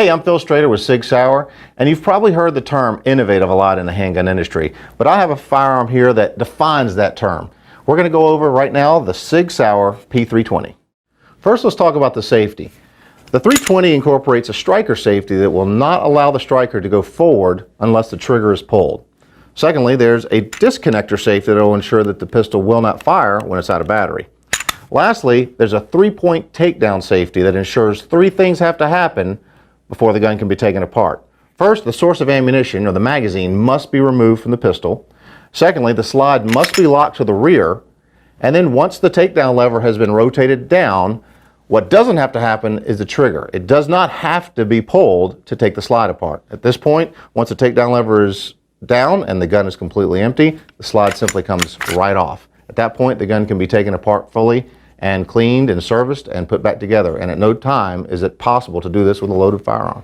Hey, I'm Phil Strader with SIG Sauer, and you've probably heard the term innovative a lot in the handgun industry, but I have a firearm here that defines that term. We're going to go over right now the SIG Sauer P320. First, let's talk about the safety. The 320 incorporates a striker safety that will not allow the striker to go forward unless the trigger is pulled. Secondly, there's a disconnector safety that will ensure that the pistol will not fire when it's out of battery. Lastly, there's a 3-point takedown safety that ensures 3 things have to happen before the gun can be taken apart. First, the source of ammunition, or the magazine, must be removed from the pistol. Secondly, the slide must be locked to the rear. And then once the takedown lever has been rotated down, what doesn't have to happen is the trigger. It does not have to be pulled to take the slide apart. At this point, once the takedown lever is down and the gun is completely empty, the slide simply comes right off. At that point, the gun can be taken apart fully and cleaned and serviced and put back together, and at no time is it possible to do this with a loaded firearm.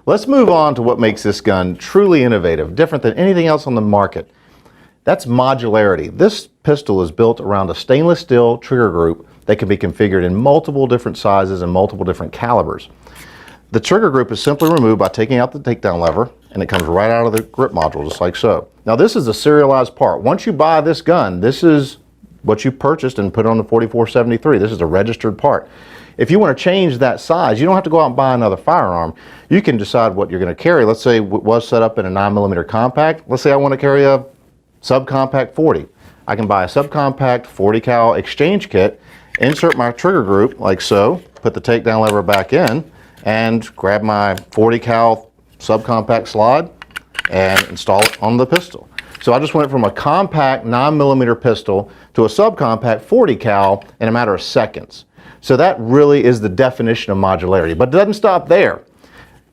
Let's move on to what makes this gun truly innovative, different than anything else on the market. That's modularity. This pistol is built around a stainless steel trigger group that can be configured in multiple different sizes and multiple different calibers. The trigger group is simply removed by taking out the takedown lever, and it comes right out of the grip module just like so. Now this is a serialized part. Once you buy this gun, this is what you purchased and put on the 4473. This is a registered part. If you want to change that size, you don't have to go out and buy another firearm. You can decide what you're going to carry. Let's say it was set up in a 9mm compact. Let's say I want to carry a subcompact 40. I can buy a subcompact 40 cal exchange kit, insert my trigger group like so, put the takedown lever back in, and grab my 40 cal subcompact slide and install it on the pistol. So I just went from a compact 9mm pistol to a subcompact 40 cal in a matter of seconds. So that really is the definition of modularity. But it doesn't stop there.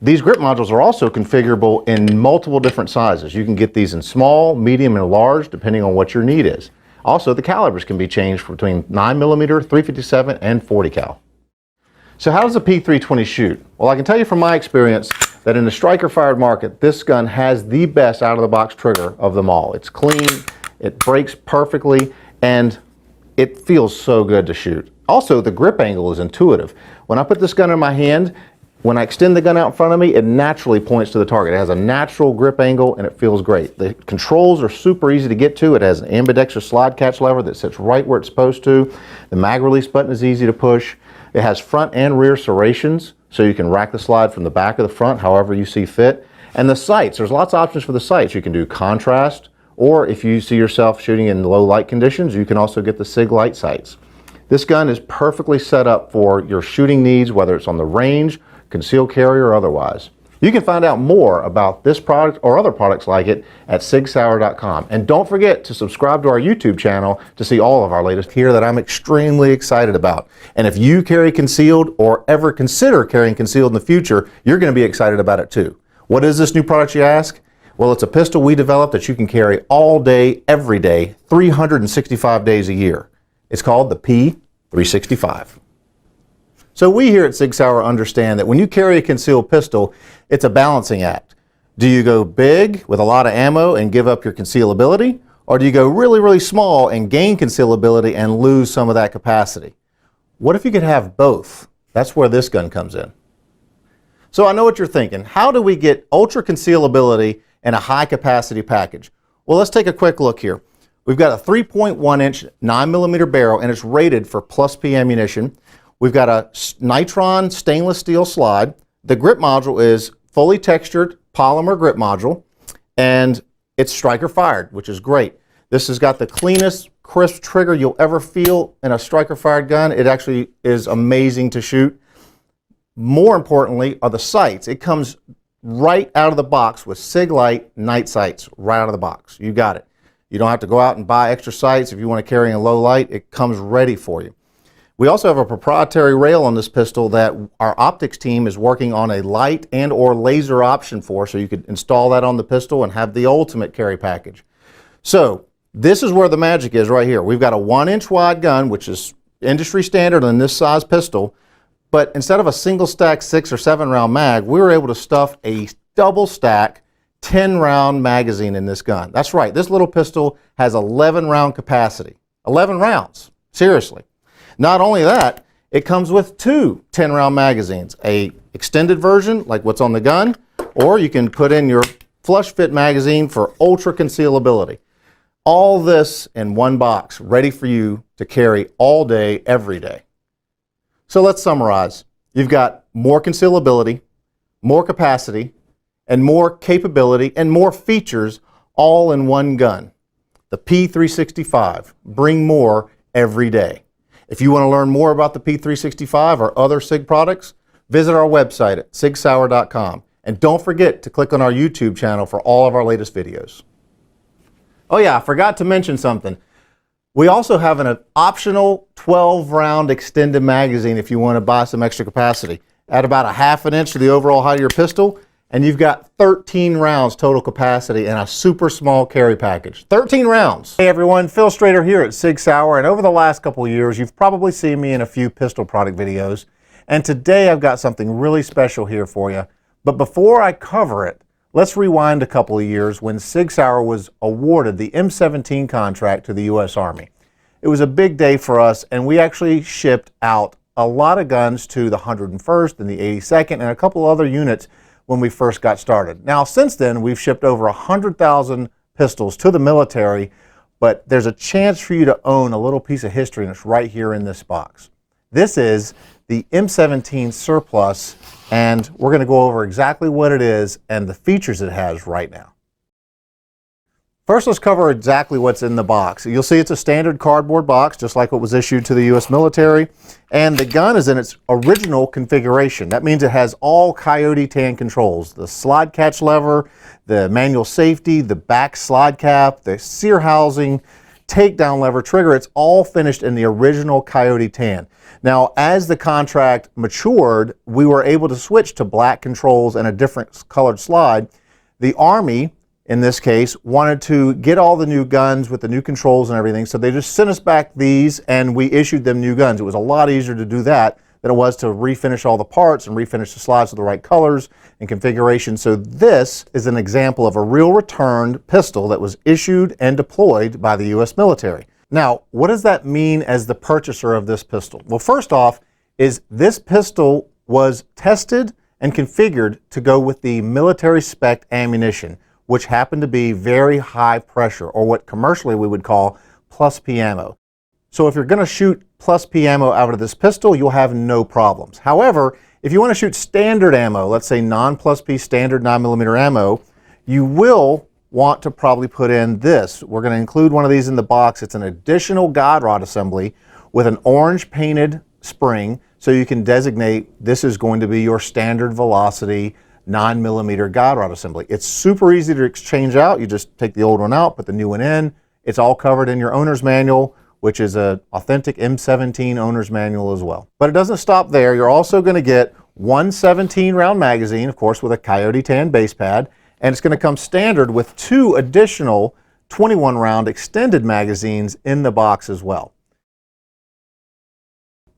These grip modules are also configurable in multiple different sizes. You can get these in small, medium, and large depending on what your need is. Also, the calibers can be changed between 9mm, 357, and 40 cal. So how does a P320 shoot? Well, I can tell you from my experience that in the striker-fired market, this gun has the best out-of-the-box trigger of them all. It's clean, it breaks perfectly, and it feels so good to shoot. Also, the grip angle is intuitive. When I put this gun in my hand, when I extend the gun out in front of me, it naturally points to the target. It has a natural grip angle, and it feels great. The controls are super easy to get to. It has an ambidextrous slide catch lever that sits right where it's supposed to. The mag release button is easy to push. It has front and rear serrations, so you can rack the slide from the back of the front however you see fit. And the sights, there's lots of options for the sights. You can do contrast, or if you see yourself shooting in low light conditions, you can also get the SIG light sights. This gun is perfectly set up for your shooting needs, whether it's on the range, concealed carry, or otherwise. You can find out more about this product or other products like it at sigsauer.com. And don't forget to subscribe to our YouTube channel to see all of our latest gear that I'm extremely excited about. And if you carry concealed or ever consider carrying concealed in the future, you're going to be excited about it too. What is this new product, you ask? Well, it's a pistol we developed that you can carry all day, every day, 365 days a year. It's called the P365. So we here at SIG Sauer understand that when you carry a concealed pistol, it's a balancing act. Do you go big with a lot of ammo and give up your concealability? Or do you go really, really small and gain concealability and lose some of that capacity? What if you could have both? That's where this gun comes in. So I know what you're thinking. How do we get ultra concealability in a high capacity package? Well, let's take a quick look here. We've got a 3.1-inch 9mm barrel, and it's rated for plus P ammunition. We've got a nitron stainless steel slide. The grip module is fully textured polymer grip module, and it's striker fired, which is great. This has got the cleanest, crisp trigger you'll ever feel in a striker fired gun. It actually is amazing to shoot. More importantly are the sights. It comes right out of the box with SIG Light night sights right out of the box. You got it. You don't have to go out and buy extra sights if you want to carry in low light. It comes ready for you. We also have a proprietary rail on this pistol that our optics team is working on a light and or laser option for, so you could install that on the pistol and have the ultimate carry package. So this is where the magic is right here. We've got a 1-inch wide gun, which is industry standard on this size pistol, but instead of a single stack 6 or 7 round mag, we were able to stuff a double stack 10 round magazine in this gun. That's right, this little pistol has 11 round capacity. 11 rounds, seriously. Not only that, it comes with two 10-round magazines, a extended version, like what's on the gun, or you can put in your flush fit magazine for ultra concealability. All this in one box, ready for you to carry all day, every day. So let's summarize. You've got more concealability, more capacity, and more capability and more features all in one gun. The P365. Bring more every day. If you want to learn more about the P365 or other SIG products, visit our website at sigsauer.com. And don't forget to click on our YouTube channel for all of our latest videos. Oh yeah, I forgot to mention something. We also have an optional 12-round extended magazine if you want to buy some extra capacity. Add about a ½ an inch to the overall height of your pistol, and you've got 13 rounds total capacity in a super small carry package. 13 rounds. Hey everyone, Phil Strader here at SIG Sauer, and over the last couple of years, you've probably seen me in a few pistol product videos. And today I've got something really special here for you. But before I cover it, let's rewind a couple of years when SIG Sauer was awarded the M17 contract to the U.S. Army. It was a big day for us, and we actually shipped out a lot of guns to the 101st and the 82nd and a couple other units when we first got started. Now, since then, we've shipped over 100,000 pistols to the military, but there's a chance for you to own a little piece of history, and it's right here in this box. This is the M17 Surplus, and we're going to go over exactly what it is and the features it has right now. First, let's cover exactly what's in the box. You'll see it's a standard cardboard box, just like what was issued to the U.S. military, and the gun is in its original configuration. That means it has all Coyote tan controls, the slide catch lever, the manual safety, the back slide cap, the sear housing, takedown lever, trigger. It's all finished in the original Coyote tan. Now, as the contract matured, we were able to switch to black controls and a different colored slide. The Army, in this case, wanted to get all the new guns with the new controls and everything, so they just sent us back these and we issued them new guns. It was a lot easier to do that than it was to refinish all the parts and refinish the slides with the right colors and configuration. So this is an example of a real returned pistol that was issued and deployed by the U.S. military. Now, what does that mean as the purchaser of this pistol? Well, first off, is this pistol was tested and configured to go with the military spec ammunition, which happened to be very high pressure, or what commercially we would call plus P ammo. So if you're going to shoot plus P ammo out of this pistol, you'll have no problems. However, if you want to shoot standard ammo, let's say non-plus P standard 9mm ammo, you will want to probably put in this. We're going to include one of these in the box. It's an additional guide rod assembly with an orange painted spring, so you can designate this is going to be your standard velocity 9mm guide rod assembly. It's super easy to exchange out. You just take the old one out, put the new one in. It's all covered in your owner's manual, which is an authentic M17 owner's manual as well. But it doesn't stop there. You're also going to get one 17-round magazine, of course, with a Coyote tan base pad, and it's going to come standard with 2 additional 21-round extended magazines in the box as well.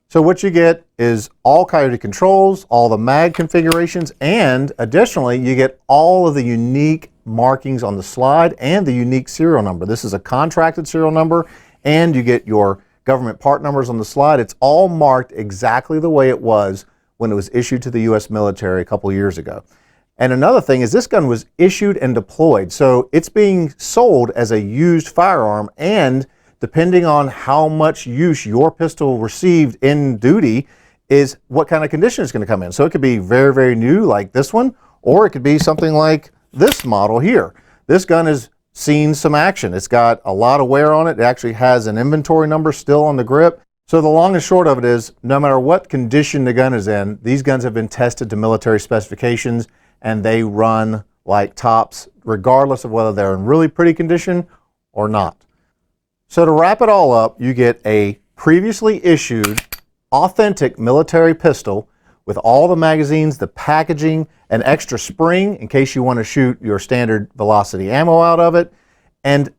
So what you get is all Coyote controls, all the mag configurations, and additionally you get all of the unique markings on the slide and the unique serial number. This is a contracted serial number, and you get your government part numbers on the slide. It's all marked exactly the way it was when it was issued to the U.S. military a couple years ago. And another thing is this gun was issued and deployed, so it's being sold as a used firearm, and depending on how much use your pistol received in duty is what kind of condition it's going to come in. So it could be very, very new like this one, or it could be something like this model here. This gun has seen some action. It's got a lot of wear on it. It actually has an inventory number still on the grip. So the long and short of it is, no matter what condition the gun is in, these guns have been tested to military specifications, and they run like tops regardless of whether they're in really pretty condition or not. So to wrap it all up, you get a previously issued, authentic military pistol with all the magazines, the packaging, an extra spring in case you want to shoot your standard velocity ammo out of it, and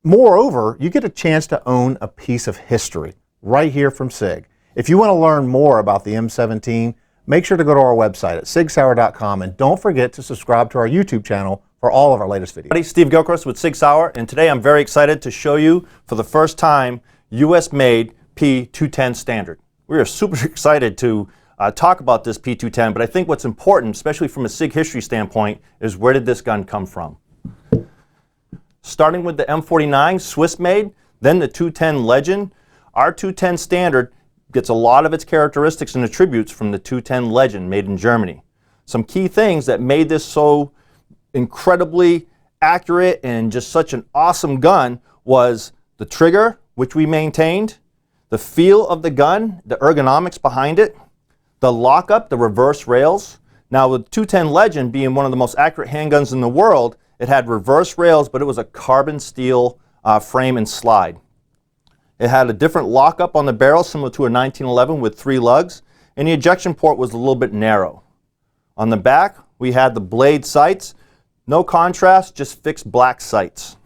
moreover, you get a chance to own a piece of history right here from SIG. If you want to learn more about the M17, make sure to go to our website at sigsauer.com, and don't forget to subscribe to our YouTube channel for all of our latest videos. Hi, Steve Gilchrist with SIG Sauer, and today I'm very excited to show you for the first time US-made P210 standard. We are super excited to talk about this P210, but I think what's important, especially from a SIG history standpoint, is where did this gun come from? Starting with the M49, Swiss made, then the 210 Legend. Our 210 standard gets a lot of its characteristics and attributes from the 210 Legend made in Germany. Some key things that made this so incredibly accurate and just such an awesome gun was the trigger, which we maintained, the feel of the gun, the ergonomics behind it, the lockup, the reverse rails. Now with 210 Legend being one of the most accurate handguns in the world, it had reverse rails, but it was a carbon steel frame and slide. It had a different lockup on the barrel, similar to a 1911 with 3 lugs, and the ejection port was a little bit narrow. On the back, we had the blade sights, no contrast, just fixed black sights.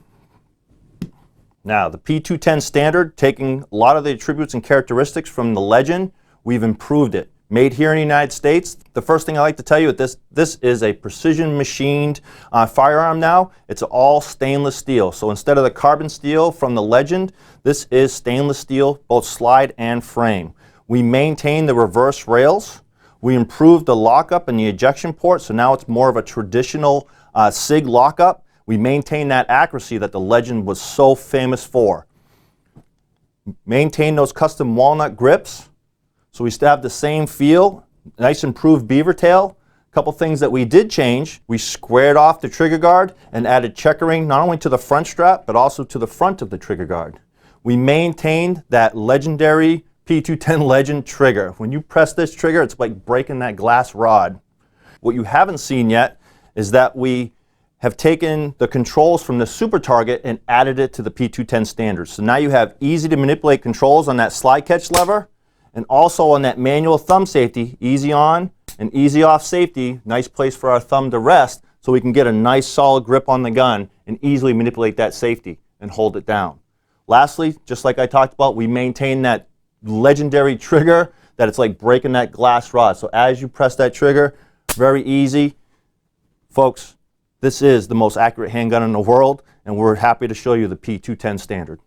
Now, the P210 standard, taking a lot of the attributes and characteristics from the Legend, we've improved it. Made here in the United States. The first thing I like to tell you is this is a precision machined firearm now. It's all stainless steel. So instead of the carbon steel from the Legend, this is stainless steel, both slide and frame. We maintain the reverse rails. We improved the lockup and the ejection port, so now it's more of a traditional SIG lockup. We maintain that accuracy that the Legend was so famous for. Maintain those custom walnut grips. So we still have the same feel, nice improved beaver tail. A couple things that we did change, we squared off the trigger guard and added checkering not only to the front strap but also to the front of the trigger guard. We maintained that legendary P210 Legend trigger. When you press this trigger, it's like breaking that glass rod. What you haven't seen yet is that we have taken the controls from the Super Target and added it to the P210 standard. So now you have easy to manipulate controls on that slide catch lever, and also on that manual thumb safety, easy on and easy off safety, nice place for our thumb to rest so we can get a nice solid grip on the gun and easily manipulate that safety and hold it down. Lastly, just like I talked about, we maintain that legendary trigger that it's like breaking that glass rod. So as you press that trigger, very easy. Folks, this is the most accurate handgun in the world, and we're happy to show you the P210 standard.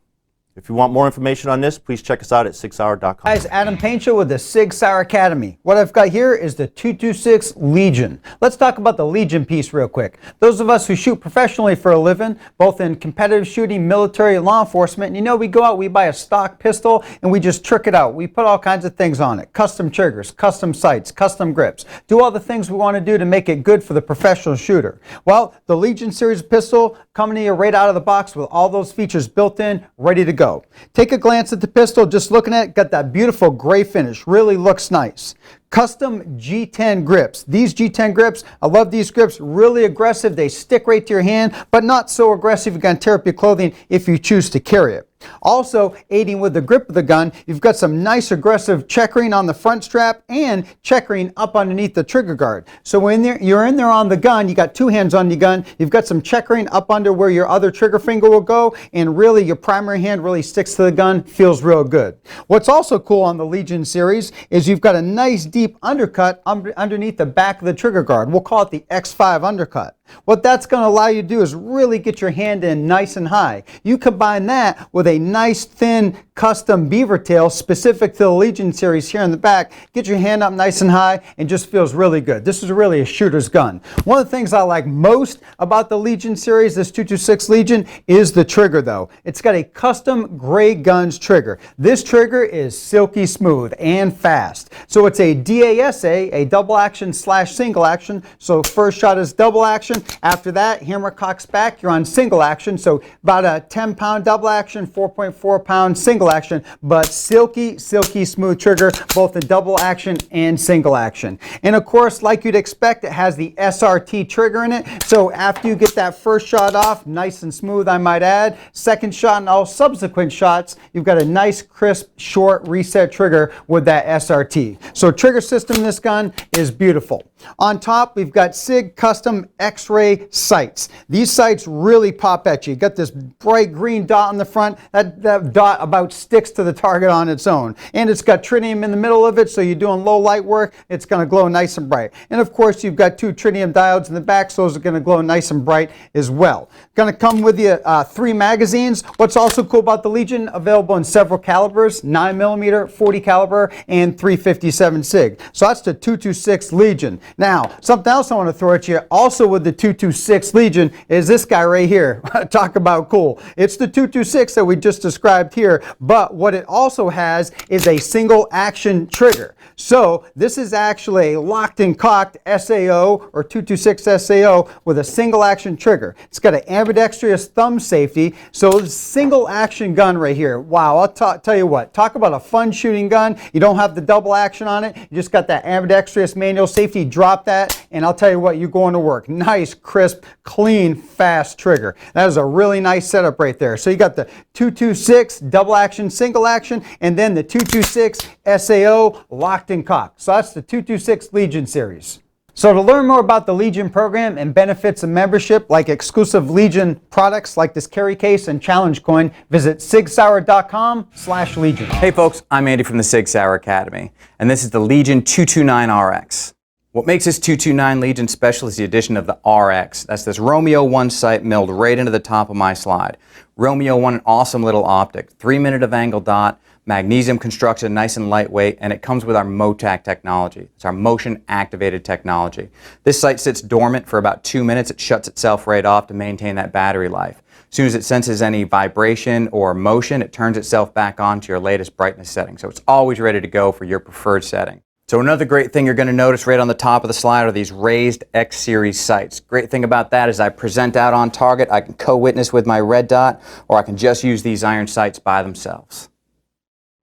If you want more information on this, please check us out at sigsauer.com. Guys, Adam Paintshow with the SIG Sauer Academy. What I've got here is the 226 Legion. Let's talk about the Legion piece real quick. Those of us who shoot professionally for a living, both in competitive shooting, military, and law enforcement, you know, we go out, we buy a stock pistol, and we just trick it out. We put all kinds of things on it. Custom triggers, custom sights, custom grips. Do all the things we want to do to make it good for the professional shooter. Well, the Legion series pistol coming to you right out of the box with all those features built in, ready to go. Take a glance at the pistol, just looking at it, got that beautiful gray finish, really looks nice. Custom G10 grips. These G10 grips, I love these grips, really aggressive, they stick right to your hand, but not so aggressive you're going to tear up your clothing if you choose to carry it. Also, aiding with the grip of the gun, you've got some nice aggressive checkering on the front strap and checkering up underneath the trigger guard. So when you're in there on the gun, you got 2 hands on your gun, you've got some checkering up under where your other trigger finger will go, and really your primary hand really sticks to the gun, feels real good. What's also cool on the Legion series is you've got a nice deep undercut underneath the back of the trigger guard. We'll call it the X5 undercut. What that's going to allow you to do is really get your hand in nice and high. You combine that with a nice thin custom beaver tail specific to the Legion series here in the back, get your hand up nice and high and just feels really good. This is really a shooter's gun. One of the things I like most about the Legion series, this 226 Legion, is the trigger though. It's got a custom Gray Guns trigger. This trigger is silky smooth and fast. So it's a DASA, a double action / single action. So first shot is double action. After that, hammer cocks back, you're on single action. So about a 10-pound double action, 4.4-pound single action, but silky smooth trigger, both in double action and single action. And of course, like you'd expect, it has the SRT trigger in it. So after you get that first shot off, nice and smooth, I might add, second shot and all subsequent shots, you've got a nice, crisp, short reset trigger with that SRT. So trigger system in this gun is beautiful. On top, we've got SIG custom X-ray sights. These sights really pop at you. You got this bright green dot on the front. That dot about sticks to the target on its own. And it's got tritium in the middle of it, so you're doing low light work, it's going to glow nice and bright. And of course, you've got 2 tritium diodes in the back, so those are going to glow nice and bright as well. Going to come with you 3 magazines. What's also cool about the Legion, available in several calibers, 9mm, 40 caliber, and 357 SIG. So that's the 226 Legion. Now, something else I want to throw at you, also with the 226 Legion, is this guy right here. Talk about cool. It's the 226 that we just described here, but what it also has is a single action trigger. So this is actually a locked and cocked SAO, or 226 SAO, with a single action trigger. It's got an ambidextrous thumb safety, so it's a single action gun right here. Wow, I'll tell you what, talk about a fun shooting gun. You don't have the double action on it, you just got that ambidextrous manual safety. Drop that, and I'll tell you what, you're going to work. Nice, crisp, clean, fast trigger. That is a really nice setup right there. So you got the 226 double action, single action, and then the 226 SAO locked and cocked. So that's the 226 Legion series. So to learn more about the Legion program and benefits of membership, like exclusive Legion products like this carry case and challenge coin, visit sigsauer.com/Legion. Hey folks, I'm Andy from the SIG Sauer Academy, and this is the Legion 229 RX. What makes this 229 Legion special is the addition of the RX. That's this Romeo 1 sight milled right into the top of my slide. Romeo 1, an awesome little optic, 3 minute of angle dot, magnesium construction, nice and lightweight, and it comes with our MOTAC technology. It's our motion activated technology. This sight sits dormant for about 2 minutes. It shuts itself right off to maintain that battery life. As soon as it senses any vibration or motion, it turns itself back on to your latest brightness setting. So it's always ready to go for your preferred setting. So another great thing you're going to notice right on the top of the slide are these raised X series sights. Great thing about that is I present out on target, I can co-witness with my red dot, or I can just use these iron sights by themselves.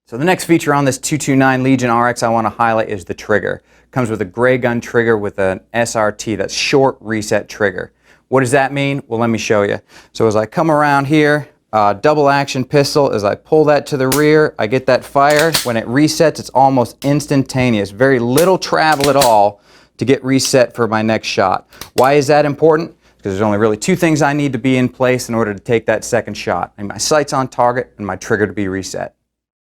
So the next feature on this 229 Legion RX I want to highlight is the trigger. It comes with a gray gun trigger with an SRT, that's short reset trigger. What does that mean? Well, let me show you. So as I come around here, double action pistol, as I pull that to the rear, I get that fire. When it resets, it's almost instantaneous. Very little travel at all to get reset for my next shot. Why is that important? Because there's only really 2 things I need to be in place in order to take that second shot. I need my sights on target and my trigger to be reset.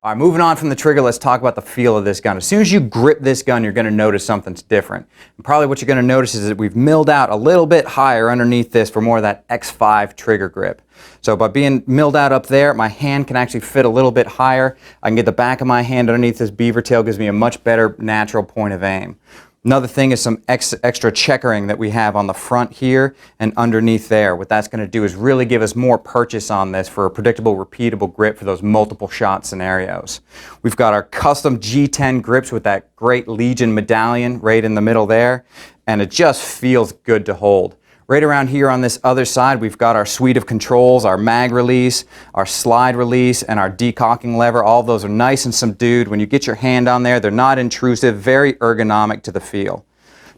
All right, moving on from the trigger, let's talk about the feel of this gun. As soon as you grip this gun, you're going to notice something's different. And probably what you're going to notice is that we've milled out a little bit higher underneath this for more of that X5 trigger grip. So by being milled out up there, my hand can actually fit a little bit higher. I can get the back of my hand underneath this beaver tail, gives me a much better natural point of aim. Another thing is some extra checkering that we have on the front here and underneath there. What that's going to do is really give us more purchase on this for a predictable, repeatable grip for those multiple shot scenarios. We've got our custom G10 grips with that great Legion medallion right in the middle there, and it just feels good to hold. Right around here on this other side, we've got our suite of controls, our mag release, our slide release, and our decocking lever. All of those are nice and subdued. When you get your hand on there, they're not intrusive, very ergonomic to the feel.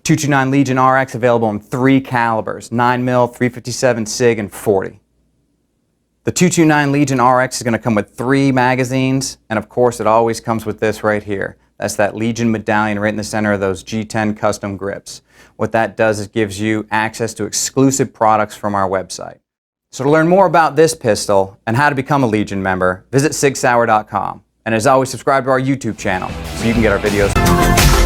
229 Legion RX available in 3 calibers, 9mm, 357 SIG, and 40. The 229 Legion RX is going to come with 3 magazines, and of course it always comes with this right here. That's that Legion medallion right in the center of those G10 custom grips. What that does is gives you access to exclusive products from our website. So to learn more about this pistol and how to become a Legion member, visit sigsauer.com. And as always, subscribe to our YouTube channel so you can get our videos.